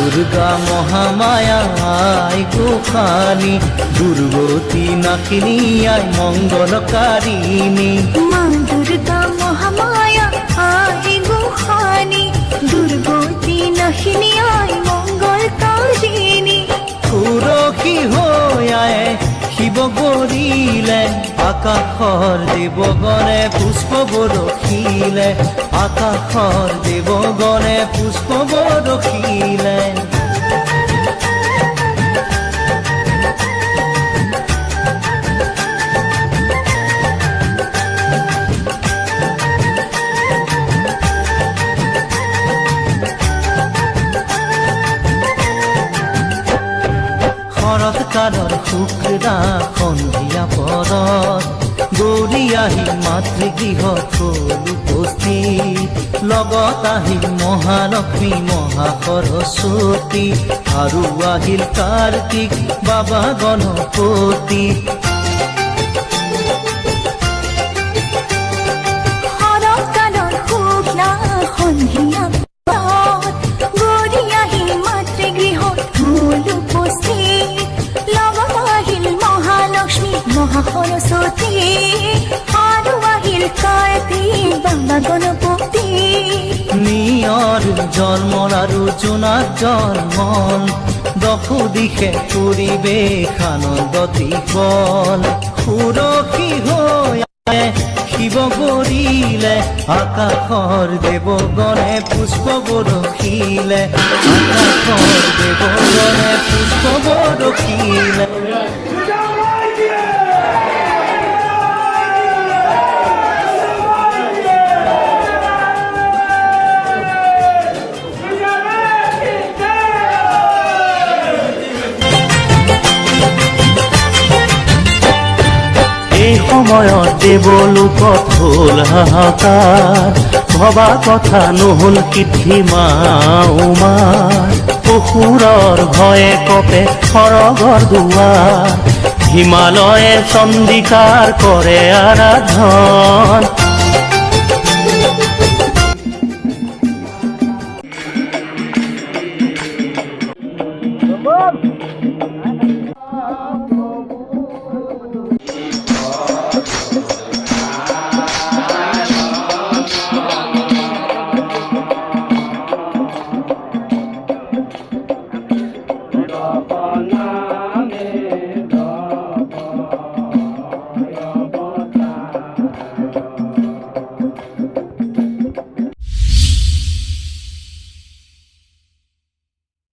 দুর্গা মহামায়া আয় গোখানি, দুর্গতি নাকিনী আয় মঙ্গলকারিণী। মা দুর্গা মহামায়া আয় গোখানি, দুর্গতি নাকিনী আয় মঙ্গলকারিণী। সুরক্ষী হৈ আয়ে শিৱ গৰিলে, আকাশৰ দেৱগণে পুষ্প বৰষিলে, আকাশৰ দেৱগণে পুষ্প বৰষিলে। শৰৎকালৰ শুক্লা সন্ধিয়া পৰত, গৌৰী আহি মাতৃগৃহত হ'ল উপস্থিত। লগত আহিল মহালক্ষ্মী মহাসৰস্বতী, আৰু আহিল কাৰ্তিক বাবা গণপতি। শৰৎকালৰ শুক্লা সন্ধিয়া পৰত, গৌৰী আহি মাতৃগৃহত হ'ল উপস্থিত। লগত আহিল মহালক্ষ্মী মহাসৰস্বতী, আৰু আহিল কাৰ্তিক বাবা গণপতি। নিয়ৰ জন্মৰ আৰু জোনাক জন্মন, দশো দিশে পৰিৱেশ আনন্দতি বল। সুৰক্ষী হৈ শিৱ গৰিলে, আকাশৰ দেৱগণে পুষ্প বৰষিলে, আকাশৰ দেৱগণে পুষ্প বৰষিলে। এই সময়ত দেৱলোকত হ'ল হাহাকাৰ, ভবা কথা নহ'ল সিদ্ধি-মা উমাৰ। অসুৰৰ ভয়ে কপে সৰগৰ দুৱাৰ, হিমালয়ে চণ্ডিকাৰ কৰে আৰাধন। Bana